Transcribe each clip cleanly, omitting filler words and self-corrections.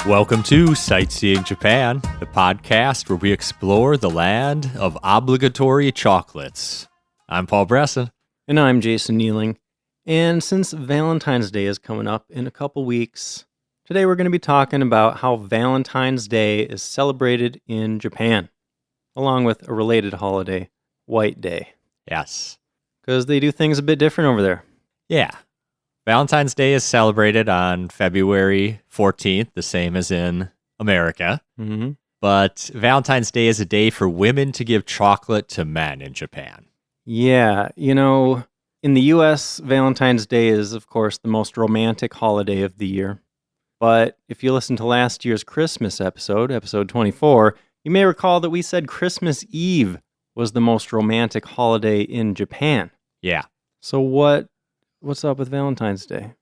Welcome to Sightseeing Japan, the podcast where we explore the land of obligatory chocolates. I'm Paul Bresson. And I'm Jason Nealing. And since Valentine's Day is coming up in a couple weeks, today we're going to be talking about how Valentine's Day is celebrated in Japan, along with a related holiday, White Day. Yes. Because they do things a bit different over there. Yeah. Valentine's Day is celebrated on February 14th, the same as in America. Mm-hmm. But Valentine's Day is a day for women to give chocolate to men in Japan. Yeah, in the U.S., Valentine's Day is, of course, the most romantic holiday of the year. But if you listen to last year's Christmas episode 24, you may recall that we said Christmas Eve was the most romantic holiday in Japan. Yeah. So what's up with Valentine's Day?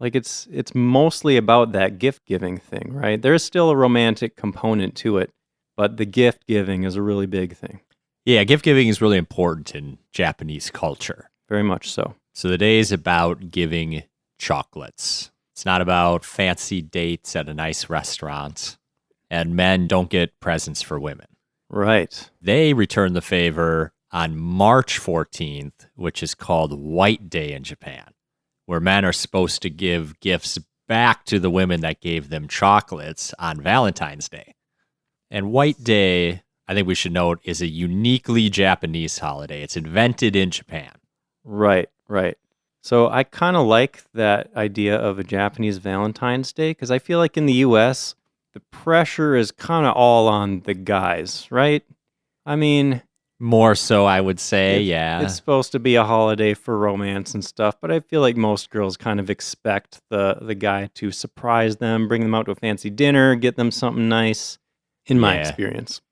Like, it's mostly about that gift-giving thing, right? There's still a romantic component to it, but the gift-giving is a really big thing. Yeah, gift giving is really important in Japanese culture. Very much so. So the day is about giving chocolates. It's not about fancy dates at a nice restaurant. And men don't get presents for women. Right. They return the favor on March 14th, which is called White Day in Japan, where men are supposed to give gifts back to the women that gave them chocolates on Valentine's Day. And White Day, I think we should note, is a uniquely Japanese holiday. It's invented in Japan. Right. So I kind of like that idea of a Japanese Valentine's Day because I feel like in the U.S., the pressure is kind of all on the guys, right? I mean... More so, I would say, yeah. It's supposed to be a holiday for romance and stuff, but I feel like most girls kind of expect the guy to surprise them, bring them out to a fancy dinner, get them something nice, in my experience.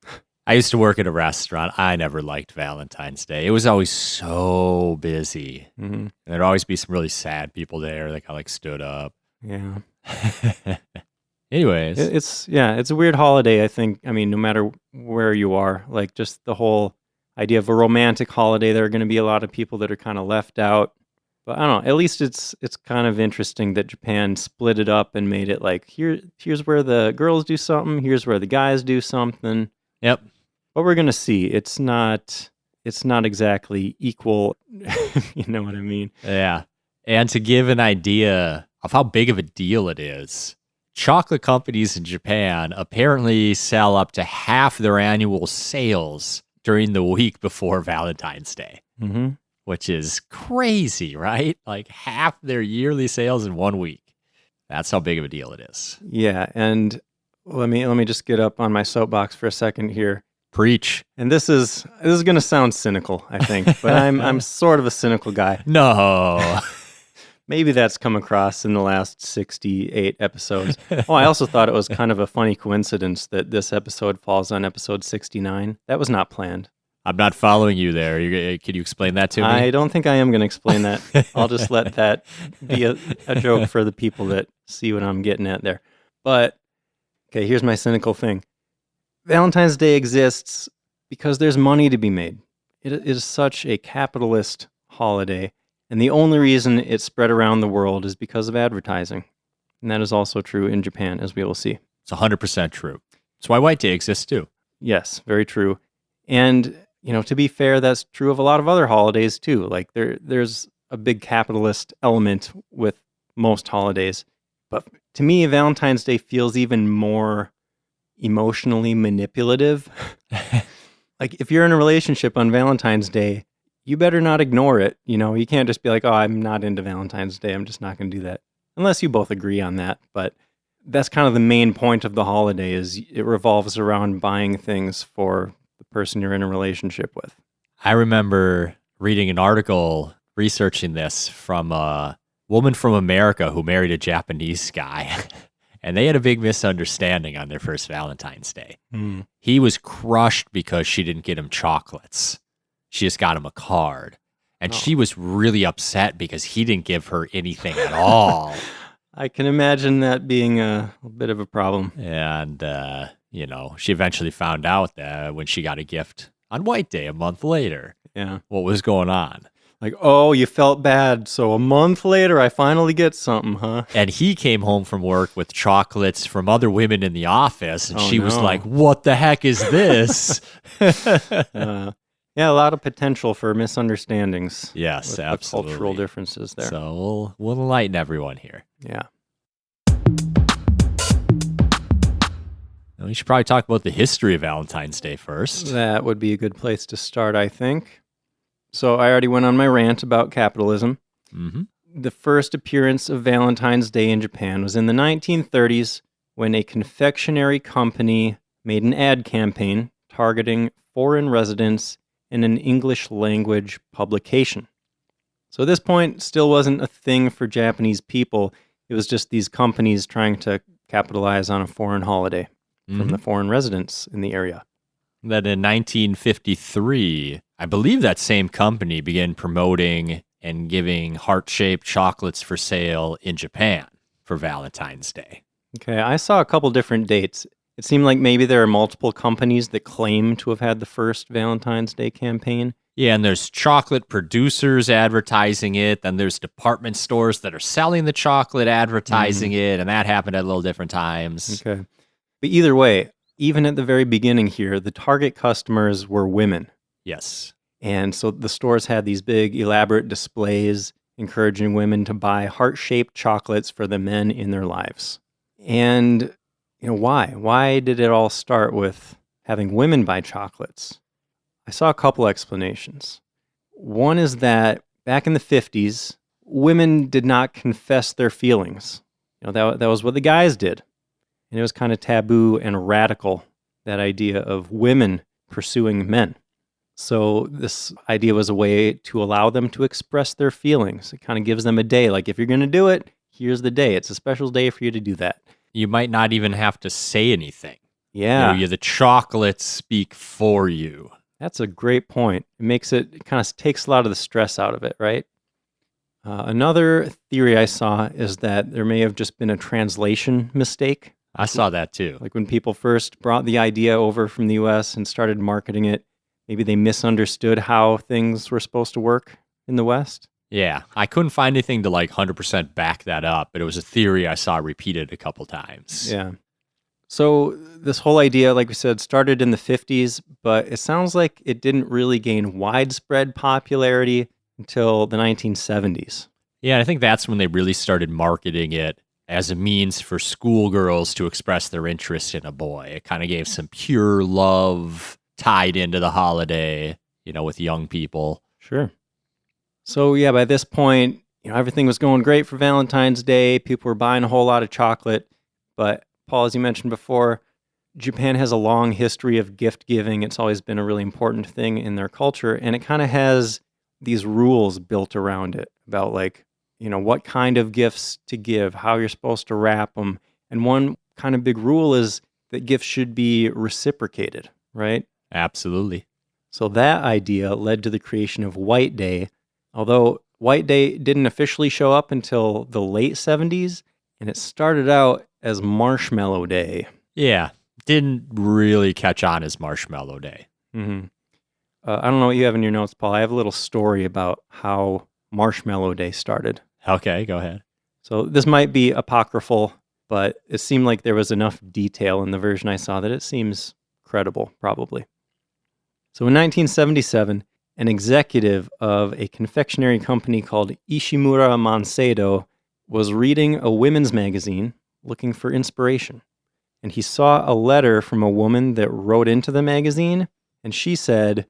I used to work at a restaurant. I never liked Valentine's Day. It was always so busy. Mm-hmm. And there'd always be some really sad people there that kind of stood up. Yeah. Anyways. It's a weird holiday, I think. I mean, no matter where you are, like just the whole idea of a romantic holiday, there are going to be a lot of people that are kind of left out. But I don't know, at least it's kind of interesting that Japan split it up and made it like, here's where the girls do something, here's where the guys do something. Yep. But we're going to see. It's not exactly equal. You know what I mean? Yeah. And to give an idea of how big of a deal it is, chocolate companies in Japan apparently sell up to half their annual sales during the week before Valentine's Day, mm-hmm. which is crazy, right? Like half their yearly sales in 1 week. That's how big of a deal it is. Yeah, and let me just get up on my soapbox for a second here. Preach. And this is going to sound cynical, I think, but I'm sort of a cynical guy. No. Maybe that's come across in the last 68 episodes. Oh, I also thought it was kind of a funny coincidence that this episode falls on episode 69. That was not planned. I'm not following you there. Can you explain that to me? I don't think I am going to explain that. I'll just let that be a joke for the people that see what I'm getting at there. But, okay, here's my cynical thing. Valentine's Day exists because there's money to be made. It is such a capitalist holiday, and the only reason it's spread around the world is because of advertising. And that is also true in Japan, as we will see. It's 100% true. That's why White Day exists too. Yes, very true. And, to be fair, that's true of a lot of other holidays too. Like there's a big capitalist element with most holidays. But to me, Valentine's Day feels even more emotionally manipulative. Like if you're in a relationship on Valentine's Day, you better not ignore it. You can't just be like, oh, I'm not into Valentine's Day. I'm just not going to do that. Unless you both agree on that. But that's kind of the main point of the holiday is it revolves around buying things for the person you're in a relationship with. I remember reading an article researching this from a woman from America who married a Japanese guy. And they had a big misunderstanding on their first Valentine's Day. Mm. He was crushed because she didn't get him chocolates. She just got him a card. And she was really upset because he didn't give her anything at all. I can imagine that being a bit of a problem. And, she eventually found out that when she got a gift on White Day a month later, Yeah. what was going on. Like, oh, you felt bad, so a month later I finally get something, huh? And he came home from work with chocolates from other women in the office, and Oh, she was no. like, "What the heck is this?" Yeah, a lot of potential for misunderstandings Yes, with the cultural absolutely. differences there. So we'll enlighten everyone here. Yeah. We should probably talk about the history of Valentine's Day first. That would be a good place to start, I think. So I already went on my rant about capitalism. Mm-hmm. The first appearance of Valentine's Day in Japan was in the 1930s when a confectionery company made an ad campaign targeting foreign residents in an English language publication. So at this point, still wasn't a thing for Japanese people. It was just these companies trying to capitalize on a foreign holiday from the foreign residents in the area. That in 1953, I believe that same company began promoting and giving heart-shaped chocolates for sale in Japan for Valentine's Day. Okay, I saw a couple different dates. It seemed like maybe there are multiple companies that claim to have had the first Valentine's Day campaign. Yeah, and there's chocolate producers advertising it. Then there's department stores that are selling the chocolate advertising it, and that happened at little different times. Okay. But either way, even at the very beginning here, the target customers were women. Yes. And so the stores had these big, elaborate displays encouraging women to buy heart-shaped chocolates for the men in their lives. And, why? Why did it all start with having women buy chocolates? I saw a couple explanations. One is that back in the 50s, women did not confess their feelings. That was what the guys did. And it was kind of taboo and radical, that idea of women pursuing men. So this idea was a way to allow them to express their feelings. It kind of gives them a day. Like, if you're going to do it, here's the day. It's a special day for you to do that. You might not even have to say anything. Yeah. The chocolates speak for you. That's a great point. It kind of takes a lot of the stress out of it, right? Another theory I saw is that there may have just been a translation mistake. I saw that too. Like when people first brought the idea over from the US and started marketing it, maybe they misunderstood how things were supposed to work in the West. Yeah, I couldn't find anything to 100% back that up, but it was a theory I saw repeated a couple times. Yeah. So this whole idea, like we said, started in the 50s, but it sounds like it didn't really gain widespread popularity until the 1970s. Yeah, I think that's when they really started marketing it as a means for schoolgirls to express their interest in a boy. It kind of gave some pure love tied into the holiday, with young people. Sure. So yeah, by this point, everything was going great for Valentine's Day. People were buying a whole lot of chocolate. But Paul, as you mentioned before, Japan has a long history of gift giving. It's always been a really important thing in their culture. And it kind of has these rules built around it about what kind of gifts to give, how you're supposed to wrap them. And one kind of big rule is that gifts should be reciprocated, right? Absolutely. So that idea led to the creation of White Day, although White Day didn't officially show up until the late 70s, and it started out as Marshmallow Day. Yeah, didn't really catch on as Marshmallow Day. Mm-hmm. I don't know what you have in your notes, Paul. I have a little story about how Marshmallow Day started. Okay, go ahead. So this might be apocryphal, but it seemed like there was enough detail in the version I saw that it seems credible, probably. So in 1977, an executive of a confectionery company called Ishimura Manseido was reading a women's magazine looking for inspiration. And he saw a letter from a woman that wrote into the magazine, and she said,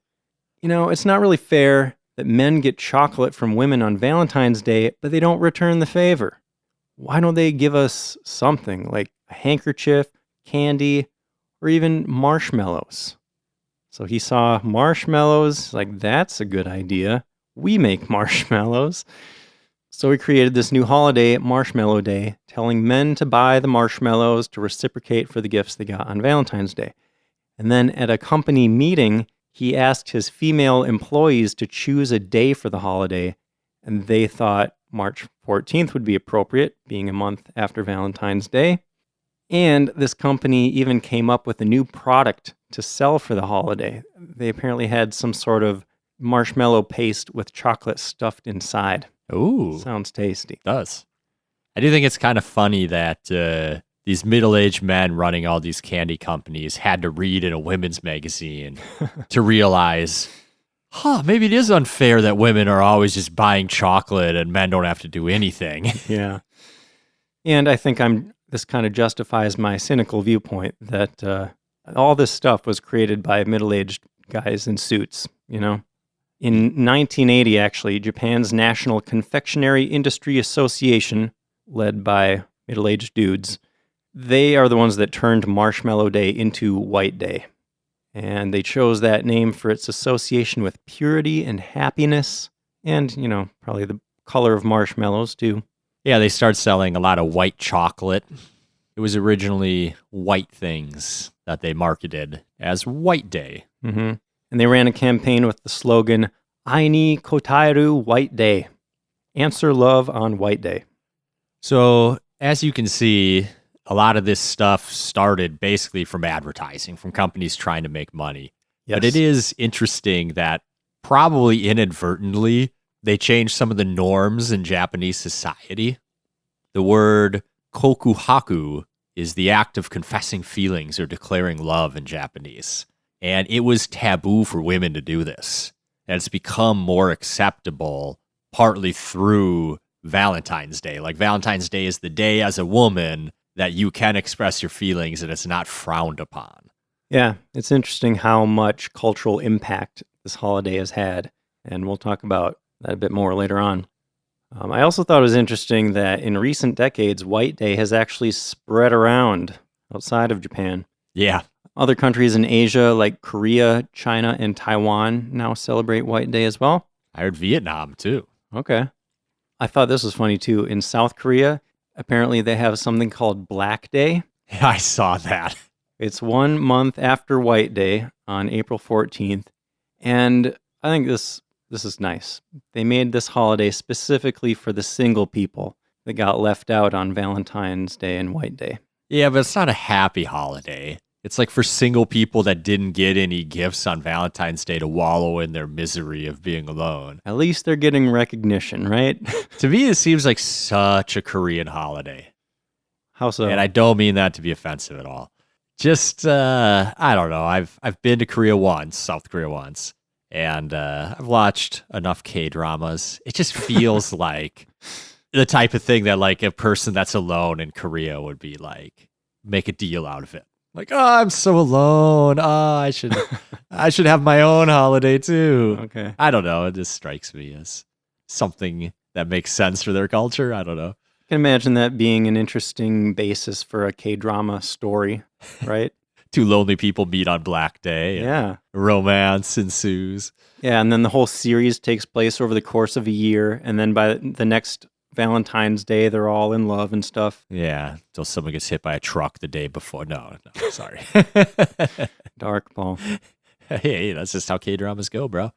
it's not really fair that men get chocolate from women on Valentine's Day, but they don't return the favor. Why don't they give us something like a handkerchief, candy, or even marshmallows? So he saw marshmallows, like, that's a good idea. We make marshmallows. So he created this new holiday, Marshmallow Day, telling men to buy the marshmallows to reciprocate for the gifts they got on Valentine's Day. And then at a company meeting, he asked his female employees to choose a day for the holiday, and they thought March 14th would be appropriate, being a month after Valentine's Day. And this company even came up with a new product to sell for the holiday. They apparently had some sort of marshmallow paste with chocolate stuffed inside. Ooh, Sounds tasty. does. I do think it's kind of funny that these middle-aged men running all these candy companies had to read in a women's magazine to realize, maybe it is unfair that women are always just buying chocolate and men don't have to do anything. Yeah. And I think this kind of justifies my cynical viewpoint that all this stuff was created by middle-aged guys in suits, you know? In 1980, actually, Japan's National Confectionery Industry Association, led by middle-aged dudes, they are the ones that turned Marshmallow Day into White Day. And they chose that name for its association with purity and happiness and, probably the color of marshmallows, too. Yeah, they started selling a lot of white chocolate. It was originally white things that they marketed as White Day. Mm-hmm. And they ran a campaign with the slogan, "Ai ni kotaeru White Day." Answer love on White Day. So, as you can see, a lot of this stuff started basically from advertising, from companies trying to make money. Yes. But it is interesting that probably inadvertently, they changed some of the norms in Japanese society. The word kokuhaku is the act of confessing feelings or declaring love in Japanese. And it was taboo for women to do this. And it's become more acceptable partly through Valentine's Day. Like Valentine's Day is the day as a woman that you can express your feelings and it's not frowned upon. Yeah, it's interesting how much cultural impact this holiday has had. And we'll talk about that a bit more later on. I also thought it was interesting that in recent decades, White Day has actually spread around outside of Japan. Yeah. Other countries in Asia like Korea, China, and Taiwan now celebrate White Day as well. I heard Vietnam too. Okay. I thought this was funny too. In South Korea, apparently they have something called Black Day. I saw that. It's 1 month after White Day on April 14th. And I think this is nice. They made this holiday specifically for the single people that got left out on Valentine's Day and White Day. Yeah, but it's not a happy holiday. It's like for single people that didn't get any gifts on Valentine's Day to wallow in their misery of being alone. At least they're getting recognition, right? To me, it seems like such a Korean holiday. How so? And I don't mean that to be offensive at all. Just, I don't know. I've been to Korea once, South Korea once, and I've watched enough K-dramas. It just feels like the type of thing that like a person that's alone in Korea would be like, make a deal out of it. Like, I'm so alone. I should have my own holiday too. Okay. I don't know. It just strikes me as something that makes sense for their culture. I don't know. I can imagine that being an interesting basis for a K-drama story, right? Two lonely people meet on Black Day. Yeah. Romance ensues. Yeah, and then the whole series takes place over the course of a year, and then by the next Valentine's Day, they're all in love and stuff. Yeah, until someone gets hit by a truck the day before. No, sorry. Dark, Paul. Hey, that's just how K-dramas go, bro.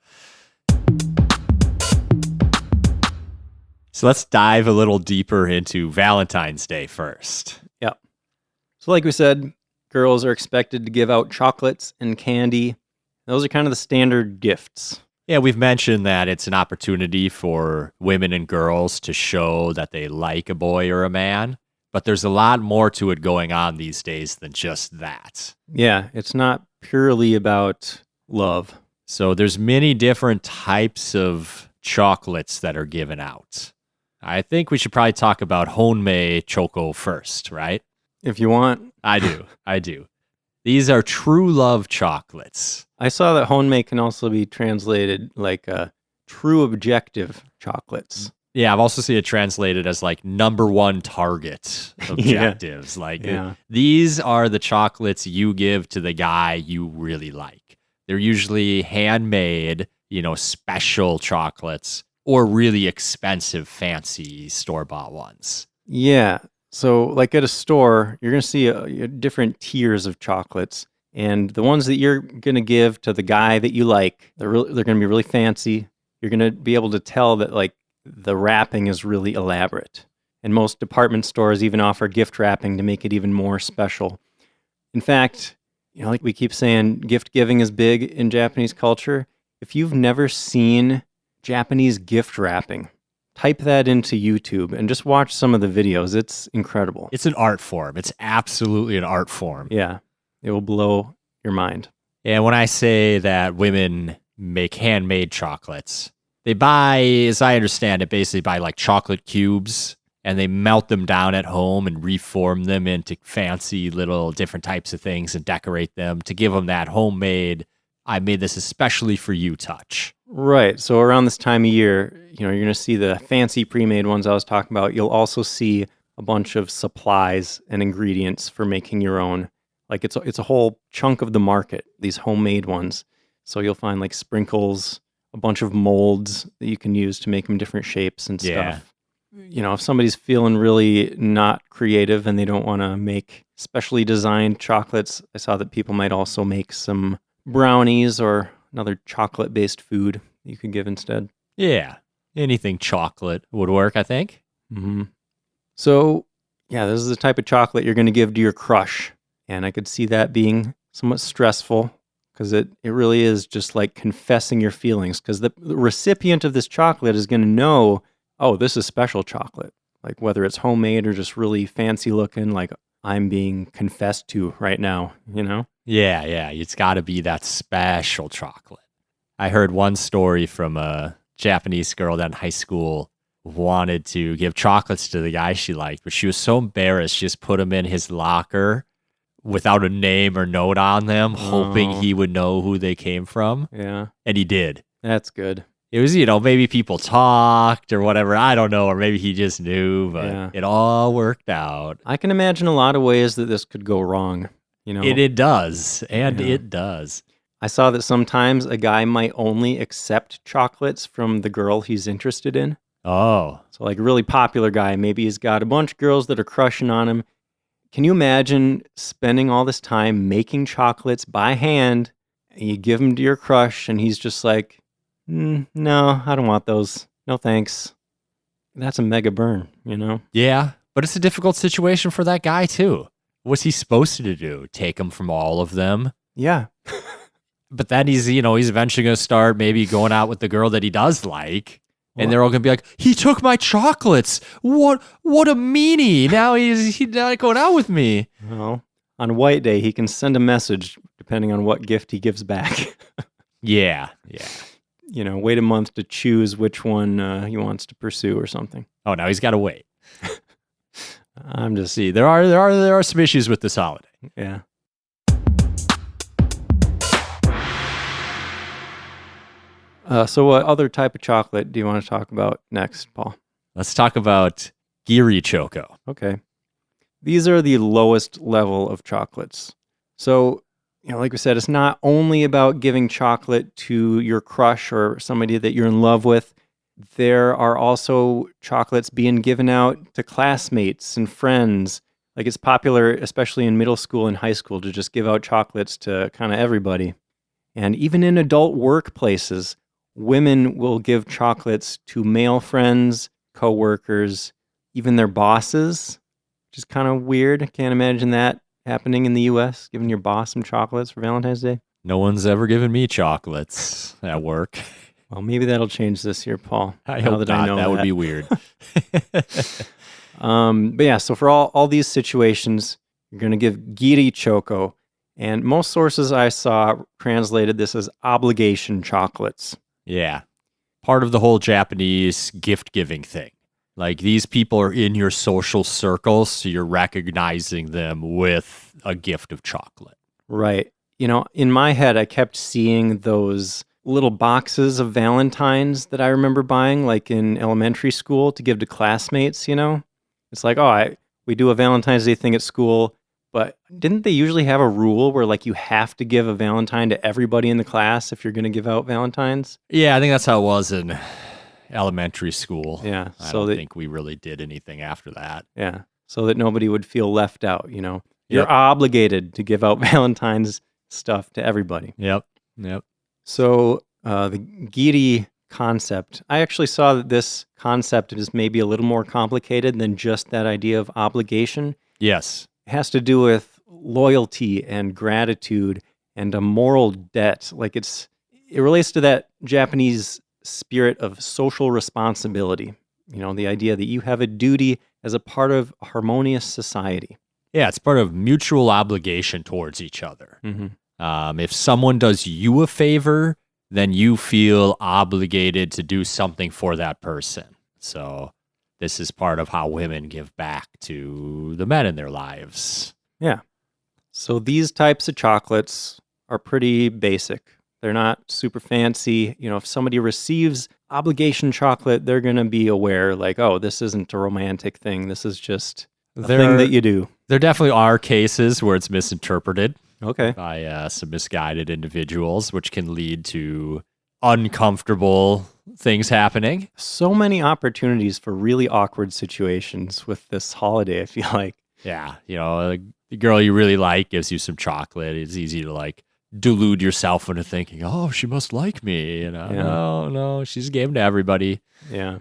So let's dive a little deeper into Valentine's Day first. Yeah. So like we said, girls are expected to give out chocolates and candy. Those are kind of the standard gifts. Yeah, we've mentioned that it's an opportunity for women and girls to show that they like a boy or a man, but there's a lot more to it going on these days than just that. Yeah, it's not purely about love. So there's many different types of chocolates that are given out. I think we should probably talk about Honmei Choco first, right? If you want. I do. These are true love chocolates. I saw that Honmei can also be translated like true objective chocolates. Yeah, I've also seen it translated as like number one target objectives. These are the chocolates you give to the guy you really like. They're usually handmade, special chocolates or really expensive, fancy store-bought ones. Yeah. So like at a store, you're going to see different tiers of chocolates. And the ones that you're going to give to the guy that you like, they're going to be really fancy. You're going to be able to tell that like the wrapping is really elaborate. And most department stores even offer gift wrapping to make it even more special. In fact, like we keep saying, gift giving is big in Japanese culture. if you've never seen Japanese gift wrapping, type that into YouTube and just watch some of the videos. It's incredible. It's an art form. It's absolutely an art form. Yeah, it will blow your mind. And when I say that women make handmade chocolates, they buy, as I understand it, basically buy like chocolate cubes and they melt them down at home and reform them into fancy little different types of things and decorate them to give them that homemade, I made this especially for you touch. Right. So around this time of year, you're going to see the fancy pre-made ones I was talking about. You'll also see a bunch of supplies and ingredients for making your own. Like it's a whole chunk of the market, these homemade ones. So you'll find like sprinkles, a bunch of molds that you can use to make them different shapes and stuff. If somebody's feeling really not creative and they don't want to make specially designed chocolates, I saw that people might also make some brownies or another chocolate-based food you could give instead. Yeah, anything chocolate would work, I think. Mm-hmm. So, this is the type of chocolate you're going to give to your crush. And I could see that being somewhat stressful because it really is just like confessing your feelings because the recipient of this chocolate is going to know, oh, this is special chocolate. Like whether it's homemade or just really fancy looking, like I'm being confessed to right now, Yeah, it's got to be that special chocolate. I heard one story from a Japanese girl that in high school wanted to give chocolates to the guy she liked, but she was so embarrassed, she just put them in his locker without a name or note on them, hoping he would know who they came from. Yeah. And he did. That's good. It was, maybe people talked or whatever. I don't know. Or maybe he just knew, but it all worked out. I can imagine a lot of ways that this could go wrong. It does. And it does. I saw that sometimes a guy might only accept chocolates from the girl he's interested in. Oh. So like a really popular guy, maybe he's got a bunch of girls that are crushing on him. Can you imagine spending all this time making chocolates by hand and you give them to your crush and he's just like, no, I don't want those. No, thanks. That's a mega burn, Yeah, but it's a difficult situation for that guy too. What's he supposed to do? Take them from all of them? Yeah. But then he's eventually going to start maybe going out with the girl that he does like. And they're all going to be like, he took my chocolates. What a meanie. Now he's not going out with me. Well, on White Day, he can send a message depending on what gift he gives back. Yeah. Wait a month to choose which one he wants to pursue or something. Oh, now he's got to wait. I'm just... See, there are some issues with this holiday. Yeah. So what other type of chocolate do you want to talk about next, Paul? Let's talk about Giri Choco. Okay. These are the lowest level of chocolates. So, like we said, it's not only about giving chocolate to your crush or somebody that you're in love with. There are also chocolates being given out to classmates and friends. Like it's popular, especially in middle school and high school, to just give out chocolates to kind of everybody. And even in adult workplaces, women will give chocolates to male friends, coworkers, even their bosses, which is kind of weird. I can't imagine that happening in the U.S., giving your boss some chocolates for Valentine's Day. No one's ever given me chocolates at work. Well, maybe that'll change this year, Paul. I hope not. That would be weird. But yeah, so for all these situations, you're going to give Giri Choco. And most sources I saw translated this as obligation chocolates. Yeah. Part of the whole Japanese gift-giving thing. Like, these people are in your social circle, so you're recognizing them with a gift of chocolate. Right. In my head, I kept seeing those little boxes of Valentines that I remember buying, like in elementary school, to give to classmates, It's like, we do a Valentine's Day thing at school, but didn't they usually have a rule where, like, you have to give a Valentine to everybody in the class if you're going to give out Valentines? Yeah, I think that's how it was in elementary school. Yeah. I don't think we really did anything after that. Yeah. So that nobody would feel left out, You're obligated to give out Valentine's stuff to everybody. Yep. So the Giri concept, I actually saw that this concept is maybe a little more complicated than just that idea of obligation. Yes. It has to do with loyalty and gratitude and a moral debt. Like it's it relates to that Japanese spirit of social responsibility. The idea that you have a duty as a part of a harmonious society. Yeah, it's part of mutual obligation towards each other. Mm-hmm. If someone does you a favor, then you feel obligated to do something for that person. So this is part of how women give back to the men in their lives. Yeah. So these types of chocolates are pretty basic. They're not super fancy. If somebody receives obligation chocolate, they're going to be aware, like, oh, this isn't a romantic thing. This is just a thing that you do. There definitely are cases where it's misinterpreted Okay. by some misguided individuals, which can lead to uncomfortable things happening. So many opportunities for really awkward situations with this holiday, I feel like. Yeah, the girl you really like gives you some chocolate. It's easy to like delude yourself into thinking, oh, she must like me. Yeah. No, she's gave to everybody. Yeah.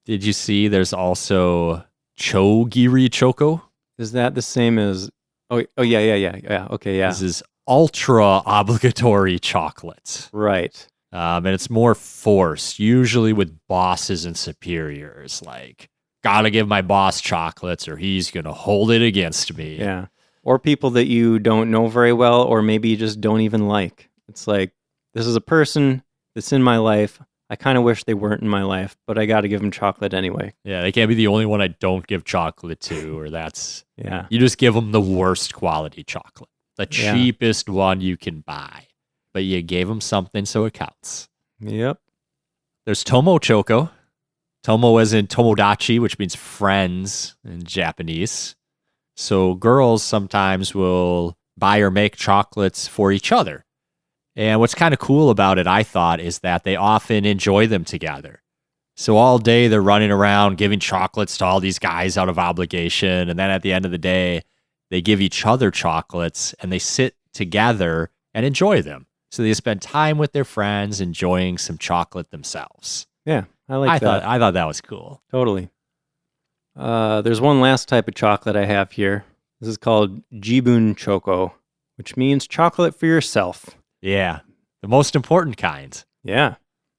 Did you see there's also Chogiri Choco? Is that the same as... Oh, yeah. Okay, yeah. This is ultra obligatory chocolate. Right. And it's more forced, usually with bosses and superiors. Like, gotta give my boss chocolates or he's going to hold it against me. Yeah. Or people that you don't know very well, or maybe you just don't even like. It's like, this is a person that's in my life. I kind of wish they weren't in my life, but I got to give them chocolate anyway. Yeah, they can't be the only one I don't give chocolate to, or that's... Yeah. You just give them the worst quality chocolate, the cheapest one you can buy. But you gave them something, so it counts. Yep. There's Tomo Choco. Tomo as in Tomodachi, which means friends in Japanese. So girls sometimes will buy or make chocolates for each other. And what's kind of cool about it, I thought, is that they often enjoy them together. So all day they're running around giving chocolates to all these guys out of obligation. And then at the end of the day, they give each other chocolates and they sit together and enjoy them. So they spend time with their friends enjoying some chocolate themselves. Yeah, I that. I thought that was cool. Totally. There's one last type of chocolate I have here. This is called Jibun Choco, which means chocolate for yourself. Yeah, the most important kind. Yeah.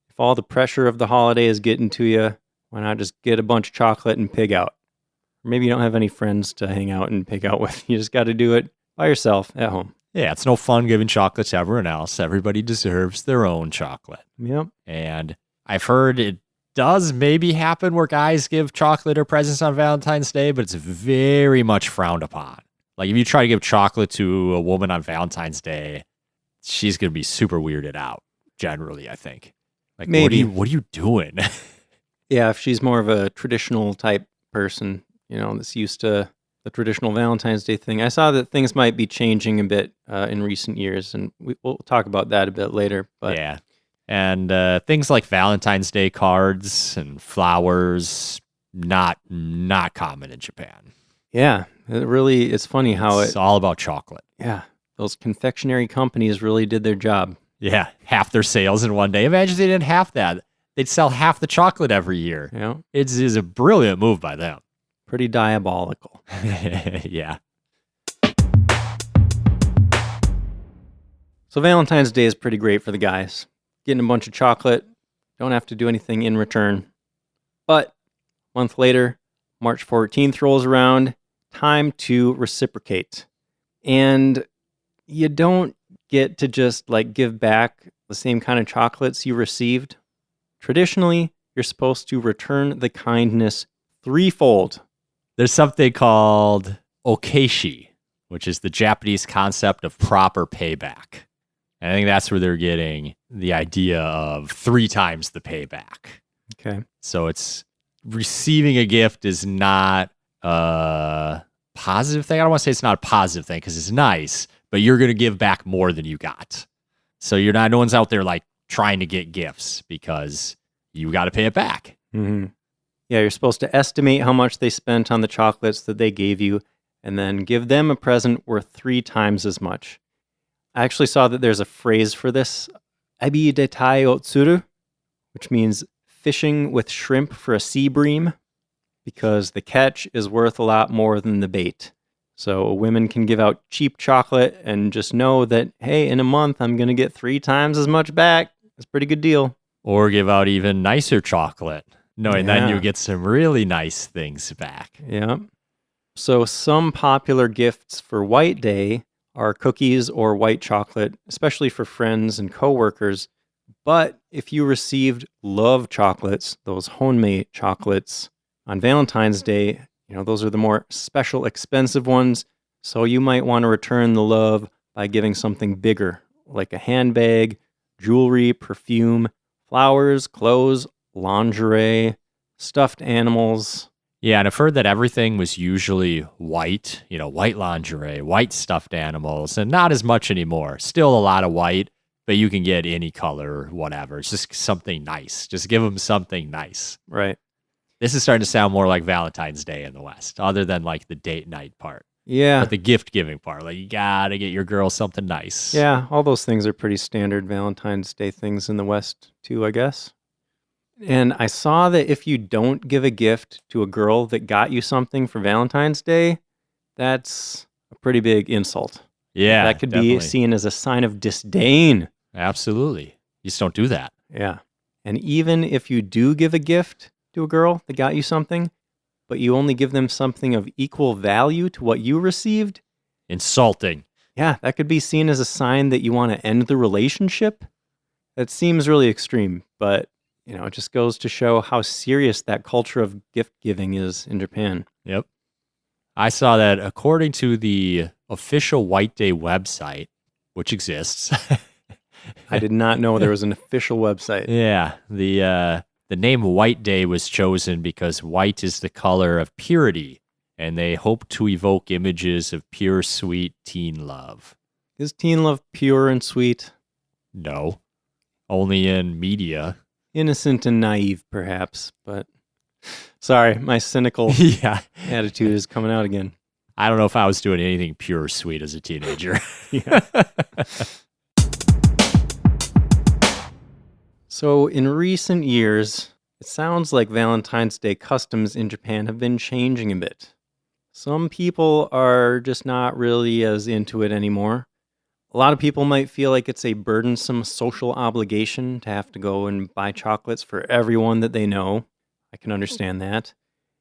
If all the pressure of the holiday is getting to you, why not just get a bunch of chocolate and pig out? Or maybe you don't have any friends to hang out and pig out with. You just got to do it by yourself at home. Yeah, it's no fun giving chocolate to everyone else. Everybody deserves their own chocolate. Yep. And I've heard it does maybe happen where guys give chocolate or presents on Valentine's Day, but it's very much frowned upon. Like if you try to give chocolate to a woman on Valentine's Day, she's going to be super weirded out, generally, I think. Like, maybe. What are you doing? Yeah, if she's more of a traditional type person, that's used to the traditional Valentine's Day thing. I saw that things might be changing a bit in recent years, and we'll talk about that a bit later. But yeah. And things like Valentine's Day cards and flowers, not common in Japan. Yeah, it's funny how it's all about chocolate. Yeah, those confectionery companies really did their job. Yeah, half their sales in one day. Imagine if they didn't have that. They'd sell half the chocolate every year. Yeah. It's a brilliant move by them. Pretty diabolical. Yeah. So Valentine's Day is pretty great for the guys. Getting a bunch of chocolate, don't have to do anything in return. But a month later, March 14th rolls around, time to reciprocate. And you don't get to just give back the same kind of chocolates you received. Traditionally, you're supposed to return the kindness threefold. There's something called okeshi, which is the Japanese concept of proper payback. And I think that's where they're getting the idea of 3 times the payback. Okay. So it's receiving a gift is not a positive thing. I don't want to say it's not a positive thing because it's nice, but you're going to give back more than you got. So no one's out there trying to get gifts because you got to pay it back. Mm-hmm. Yeah, you're supposed to estimate how much they spent on the chocolates that they gave you and then give them a present worth 3 times as much. I actually saw that there's a phrase for this, ebi detai otsuru, which means fishing with shrimp for a sea bream, because the catch is worth a lot more than the bait. So women can give out cheap chocolate and just know that, hey, in a month, I'm going to get 3 times as much back. That's a pretty good deal. Or give out even nicer chocolate, knowing then you Yeah. get some really nice things back. Yeah. So some popular gifts for White Day are cookies or white chocolate, especially for friends and coworkers. But if you received love chocolates, those homemade chocolates on Valentine's Day, those are the more special, expensive ones. So you might want to return the love by giving something bigger, like a handbag, jewelry, perfume, flowers, clothes, lingerie, stuffed animals. Yeah, and I've heard that everything was usually white, white lingerie, white stuffed animals, and not as much anymore. Still a lot of white, but you can get any color or whatever. It's just something nice. Just give them something nice. Right. This is starting to sound more like Valentine's Day in the West, other than like the date night part. Yeah. But the gift giving part, like you gotta get your girl something nice. Yeah, all those things are pretty standard Valentine's Day things in the West, too, I guess. And I saw that if you don't give a gift to a girl that got you something for Valentine's Day, that's a pretty big insult. Yeah, That could definitely. be seen as a sign of disdain. Absolutely. You just don't do that. Yeah. And even if you do give a gift to a girl that got you something, but you only give them something of equal value to what you received, Insulting. yeah, that could be seen as a sign that you want to end the relationship. That seems really extreme, but it just goes to show how serious that culture of gift giving is in Japan. Yep. I saw that according to the official White Day website, which exists. I did not know there was an official website. Yeah, the name White Day was chosen because white is the color of purity, and they hope to evoke images of pure, sweet teen love. Is teen love pure and sweet? No, only in media. Innocent and naive, perhaps, but sorry, my cynical Yeah, attitude is coming out again. I don't know if I was doing anything pure or sweet as a teenager. Yeah. So, in recent years, it sounds like Valentine's Day customs in Japan have been changing a bit. Some people are just not really as into it anymore. A lot of people might feel like it's a burdensome social obligation to have to go and buy chocolates for everyone that they know. I can understand that.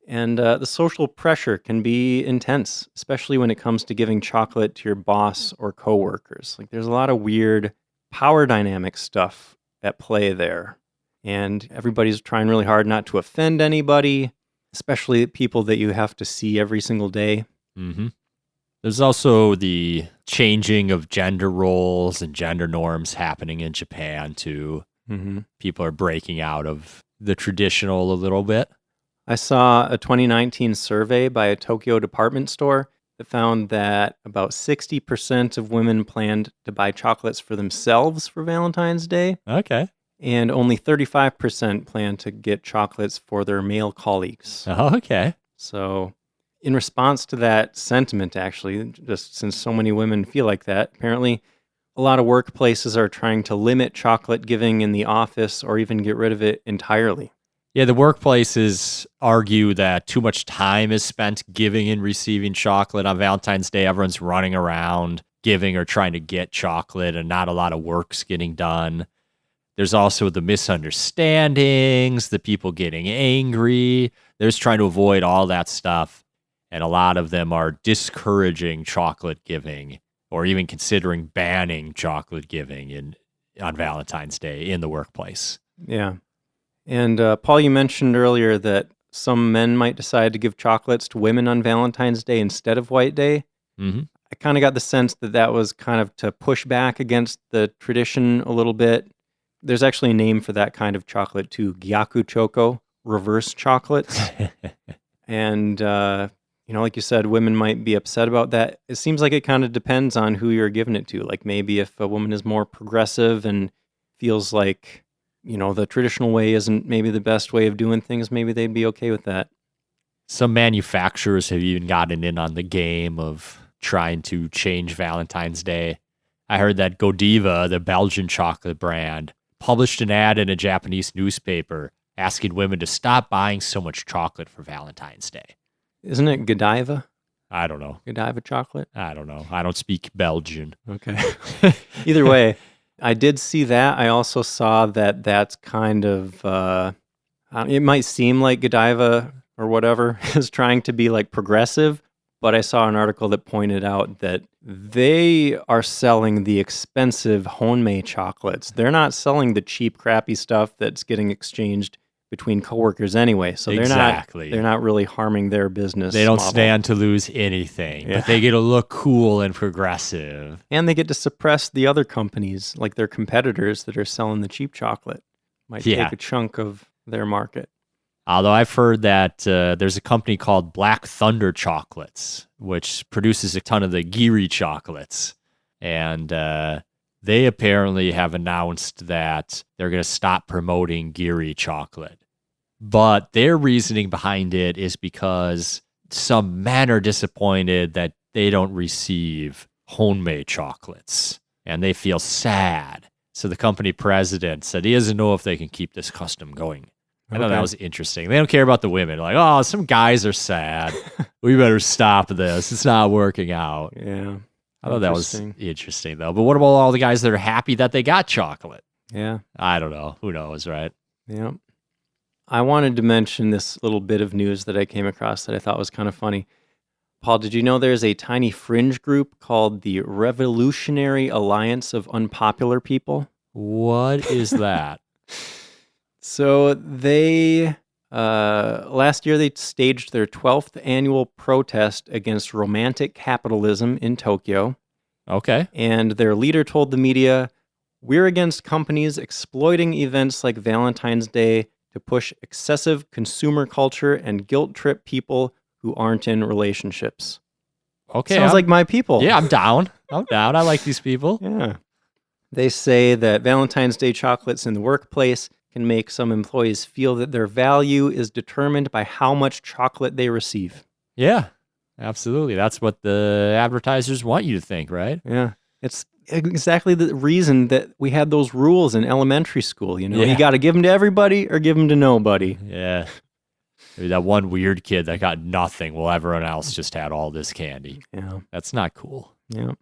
And the social pressure can be intense, especially when it comes to giving chocolate to your boss or coworkers. Like, there's a lot of weird power dynamic stuff at play there. And everybody's trying really hard not to offend anybody, especially people that you have to see every single day. Mm-hmm. There's also the changing of gender roles and gender norms happening in Japan, too. Mm-hmm. People are breaking out of the traditional a little bit. I saw a 2019 survey by a Tokyo department store that found that about 60% of women planned to buy chocolates for themselves for Valentine's Day, Okay. and only 35% plan to get chocolates for their male colleagues. Oh, okay. So, in response to that sentiment, actually, just since so many women feel like that, apparently a lot of workplaces are trying to limit chocolate giving in the office or even get rid of it entirely. Yeah, the workplaces argue that too much time is spent giving and receiving chocolate on Valentine's Day. Everyone's running around giving or trying to get chocolate, and not a lot of work's getting done. There's also the misunderstandings, the people getting angry. They're just trying to avoid all that stuff. And a lot of them are discouraging chocolate giving or even considering banning chocolate giving on Valentine's Day in the workplace. Yeah. And Paul, you mentioned earlier that some men might decide to give chocolates to women on Valentine's Day instead of White Day. Mm-hmm. I kind of got the sense that that was kind of to push back against the tradition a little bit. There's actually a name for that kind of chocolate too, gyaku choco, reverse chocolates. And, like you said, women might be upset about that. It seems like it kind of depends on who you're giving it to. Like maybe if a woman is more progressive and feels like, the traditional way isn't maybe the best way of doing things, maybe they'd be okay with that. Some manufacturers have even gotten in on the game of trying to change Valentine's Day. I heard that Godiva, the Belgian chocolate brand, published an ad in a Japanese newspaper asking women to stop buying so much chocolate for Valentine's Day. Isn't it Godiva? I don't know. Godiva chocolate? I don't know. I don't speak Belgian. Okay. Either way, I did see that. I also saw that that's kind of, it might seem like Godiva or whatever is trying to be like progressive, but I saw an article that pointed out that they are selling the expensive homemade chocolates. They're not selling the cheap, crappy stuff that's getting exchanged between coworkers anyway. So Exactly. they're not really harming their business. They don't model. stand to lose anything, but they get to look cool and progressive. And they get to suppress the other companies, like their competitors that are selling the cheap chocolate. Might take a chunk of their market. Although I've heard that there's a company called Black Thunder Chocolates, which produces a ton of the Giri chocolates. And they apparently have announced that they're going to stop promoting Giri chocolate. But their reasoning behind it is because some men are disappointed that they don't receive homemade chocolates. And they feel sad. So the company president said he doesn't know if they can keep this custom going. I thought that was interesting. They don't care about the women. Like, oh, some guys are sad. We better stop this. It's not working out. Yeah. I thought that was interesting, though. But what about all the guys that are happy that they got chocolate? Yeah. I don't know. Who knows, right? Yeah. I wanted to mention this little bit of news that I came across that I thought was kind of funny. Paul, did you know there's a tiny fringe group called the Revolutionary Alliance of Unpopular People? What is that? So they, last year they staged their 12th annual protest against romantic capitalism in Tokyo. Okay. And their leader told the media, "We're against companies exploiting events like Valentine's Day to push excessive consumer culture and guilt trip people who aren't in relationships." Okay. Sounds like my people. Yeah, I'm down. I like these people. Yeah. They say that Valentine's Day chocolates in the workplace can make some employees feel that their value is determined by how much chocolate they receive. Yeah, absolutely. That's what the advertisers want you to think, right? Yeah. It's exactly the reason that we had those rules in elementary school. You got to give them to everybody or give them to nobody. Yeah. Maybe that one weird kid that got nothing while everyone else just had all this candy. Yeah. That's not cool. Yeah.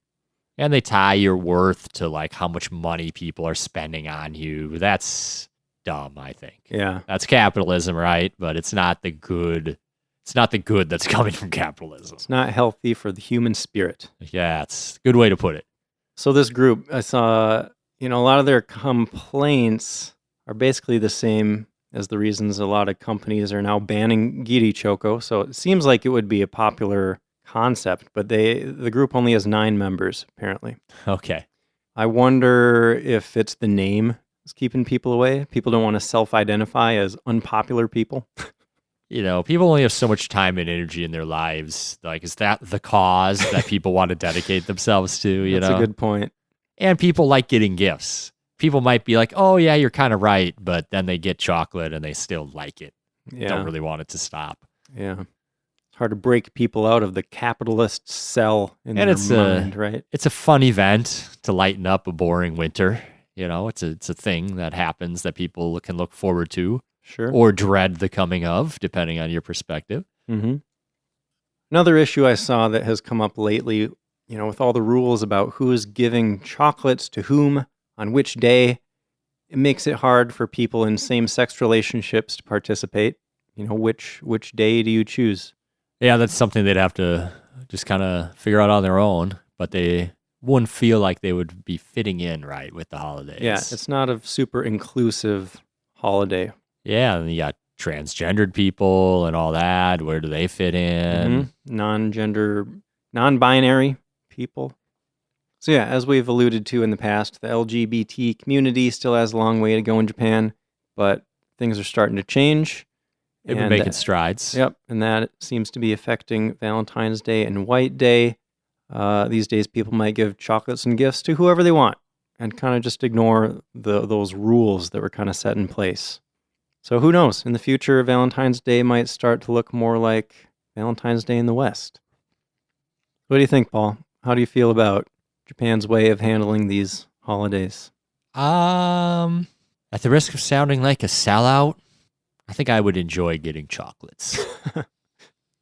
And they tie your worth to like how much money people are spending on you. That's dumb, I think. Yeah. That's capitalism, right? But it's not the good. It's not the good that's coming from capitalism. It's not healthy for the human spirit. Yeah, it's a good way to put it. So this group, I saw, a lot of their complaints are basically the same as the reasons a lot of companies are now banning Giri Choco. So it seems like it would be a popular concept, but the group only has 9 members, apparently. Okay. I wonder if it's the name that's keeping people away. People don't want to self-identify as unpopular people. People only have so much time and energy in their lives. Like, is that the cause that people want to dedicate themselves to, That's a good point. And people like getting gifts. People might be like, oh, yeah, you're kind of right. But then they get chocolate and they still like it. Yeah. Don't really want it to stop. Yeah. It's hard to break people out of the capitalist cell in their mind, right? It's a fun event to lighten up a boring winter. It's a thing that happens that people can look forward to. Sure. Or dread the coming of, depending on your perspective. Mm-hmm. Another issue I saw that has come up lately, with all the rules about who's giving chocolates to whom on which day, it makes it hard for people in same-sex relationships to participate. Which day do you choose? Yeah, that's something they'd have to just kind of figure out on their own, but they wouldn't feel like they would be fitting in right with the holidays. Yeah, it's not a super inclusive holiday. Yeah, and you got transgendered people and all that. Where do they fit in? Mm-hmm. Non-gender, non-binary people. So yeah, as we've alluded to in the past, the LGBT community still has a long way to go in Japan, but things are starting to change. They've been making strides. Yep, and that seems to be affecting Valentine's Day and White Day. These days, people might give chocolates and gifts to whoever they want and kind of just ignore those rules that were kind of set in place. So who knows? In the future, Valentine's Day might start to look more like Valentine's Day in the West. What do you think, Paul? How do you feel about Japan's way of handling these holidays? At the risk of sounding like a sellout, I think I would enjoy getting chocolates.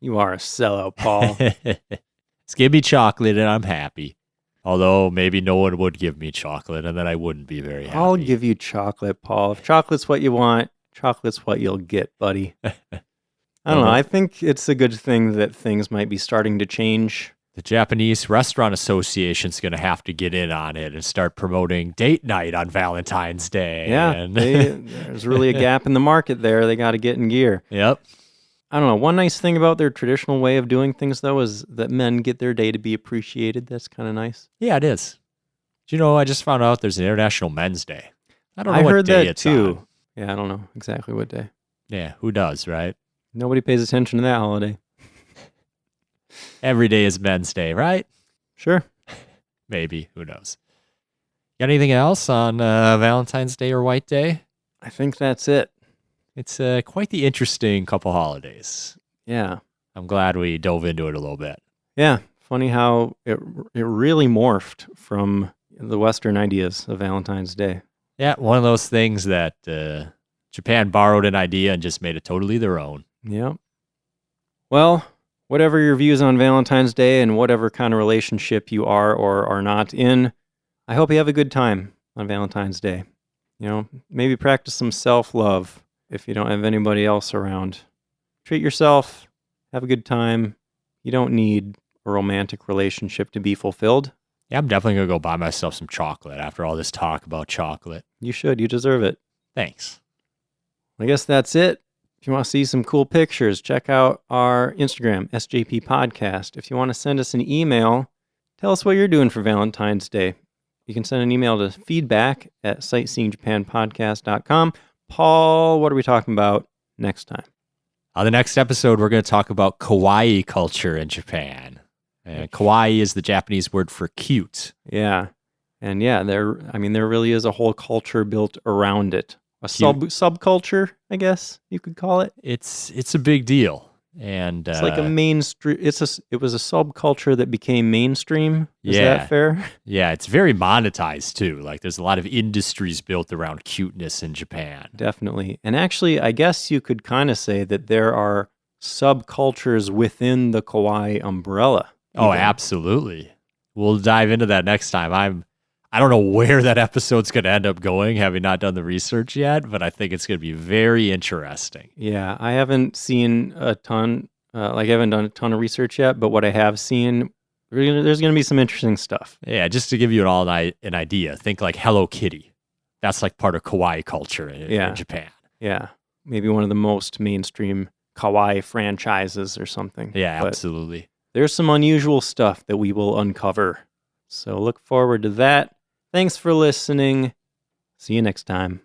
You are a sellout, Paul. Just give me chocolate and I'm happy. Although maybe no one would give me chocolate, and then I wouldn't be very happy. I'll give you chocolate, Paul. If chocolate's what you want, chocolate's what you'll get, buddy. I don't know. I think it's a good thing that things might be starting to change. The Japanese Restaurant Association's going to have to get in on it and start promoting date night on Valentine's Day. Yeah, there's really a gap in the market there. They got to get in gear. Yep. I don't know. One nice thing about their traditional way of doing things, though, is that men get their day to be appreciated. That's kind of nice. Yeah, it is. Do you know, I just found out there's an International Men's Day. I don't know I what heard day that it's too. on. Yeah, I don't know exactly what day. Yeah, who does, right? Nobody pays attention to that holiday. Every day is Men's Day, right? Sure. Maybe. Who knows? Got anything else on Valentine's Day or White Day? I think that's it. It's quite the interesting couple holidays. Yeah. I'm glad we dove into it a little bit. Yeah. Funny how it really morphed from the Western ideas of Valentine's Day. Yeah, one of those things that Japan borrowed an idea and just made it totally their own. Yeah. Well, whatever your views on Valentine's Day and whatever kind of relationship you are or are not in, I hope you have a good time on Valentine's Day. You know, maybe practice some self-love if you don't have anybody else around. Treat yourself, have a good time. You don't need a romantic relationship to be fulfilled. Yeah, I'm definitely going to go buy myself some chocolate after all this talk about chocolate. You should. You deserve it. Thanks. I guess that's it. If you want to see some cool pictures, check out our Instagram, SJP Podcast. If you want to send us an email, tell us what you're doing for Valentine's Day. You can send an email to feedback@sightseeingjapanpodcast.com. Paul, what are we talking about next time? On the next episode, we're going to talk about kawaii culture in Japan. And kawaii is the Japanese word for cute. Yeah. And yeah, there really is a whole culture built around it. A subculture, I guess you could call it. It's a big deal. And it's like a mainstream. It was a subculture that became mainstream. Is that fair? Yeah, it's very monetized too. Like there's a lot of industries built around cuteness in Japan. Definitely. And actually, I guess you could kind of say that there are subcultures within the kawaii umbrella. Oh, absolutely. We'll dive into that next time. I don't know where that episode's going to end up going, having not done the research yet, but I think it's going to be very interesting. Yeah, I haven't seen a ton, I haven't done a ton of research yet, but what I have seen, there's going to be some interesting stuff. Yeah, just to give you an idea, think like Hello Kitty. That's like part of kawaii culture in Japan. Yeah, maybe one of the most mainstream kawaii franchises or something. Yeah, but absolutely. There's some unusual stuff that we will uncover. So look forward to that. Thanks for listening. See you next time.